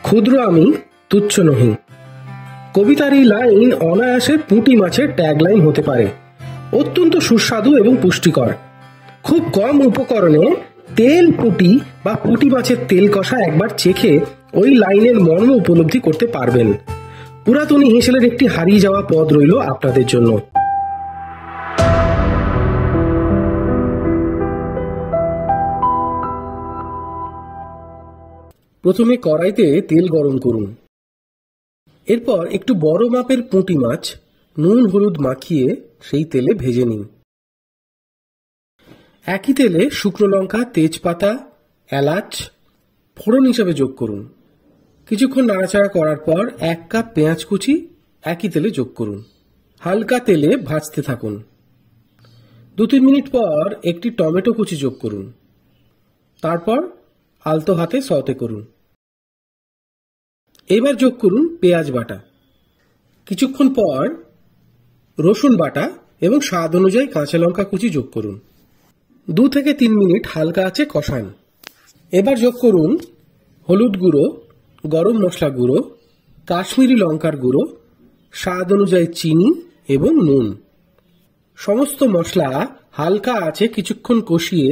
ক্ষুদ্র আমি তুচ্ছ নহি। কবিতার এই লাইন অনায়াসে পুঁটি মাছের ট্যাগলাইন হতে পারে। অত্যন্ত সুস্বাদু এবং পুষ্টিকর। খুব কম উপকরণে তেল পুঁটি বা পুঁটি মাছের তেল কষা একবার চেখে ওই লাইনের মর্ম উপলব্ধি করতে পারবেন। পুরাতনী হেঁসেলের একটি হারিয়ে যাওয়া পদ রইল আপনাদের জন্য। প্রথমে কড়াইতে তেল গরম করুন। এরপর একটু বড় মাপের পুঁটি মাছ নুন হলুদ মাখিয়ে সেই তেলে ভেজে নিন। একই তেলে শুকনো লঙ্কা, তেজপাতা, এলাচ ফোড়ন হিসাবে যোগ করুন। কিছুক্ষণ নাড়াচাড়া করার পর 1 কাপ পেঁয়াজ কুচি একই তেলে যোগ করুন। হালকা তেলে ভাজতে থাকুন। 2-3 মিনিট পর একটি টমেটো কুচি যোগ করুন। তারপর আলতো হাতে সতে করুন। এবার যোগ করুন পেঁয়াজ বাটা। কিছুক্ষণ পর রসুন বাটা এবং স্বাদ অনুযায়ী কাঁচা লঙ্কা কুচি যোগ করুন। 2 থেকে 3 মিনিট হালকা আঁচে কষান। এবার যোগ করুন হলুদ গুঁড়ো, গরম মশলা গুঁড়ো, কাশ্মীরি লঙ্কার গুঁড়ো, স্বাদ অনুযায়ী চিনি এবং নুন। সমস্ত মশলা হালকা আঁচে কিছুক্ষণ কষিয়ে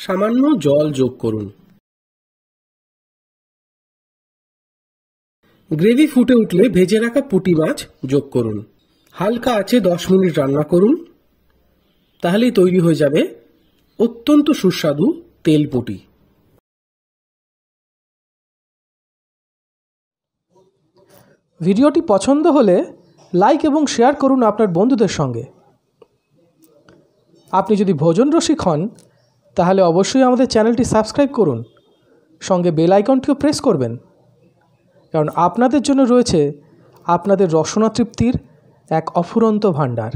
সামান্য জল যোগ করুন। গ্রেভি ফুটে উঠলে ভেজে রাখা পুঁটি মাছ যোগ করুন। হালকা আঁচে 10 মিনিট রান্না করুন। তাহলেই তৈরি হয়ে যাবে অত্যন্ত সুস্বাদু তেল পুঁটি। ভিডিওটি পছন্দ হলে লাইক এবং শেয়ার করুন আপনার বন্ধুদের সঙ্গে। আপনি যদি ভোজন রসিক হন তাহলে অবশ্যই আমাদের চ্যানেলটি সাবস্ক্রাইব করুন, সঙ্গে বেল আইকনটিও প্রেস করবেন, কারণ আপনাদের জন্য রয়েছে আপনাদের রসনা তৃপ্তির এক অফুরন্ত ভাণ্ডার।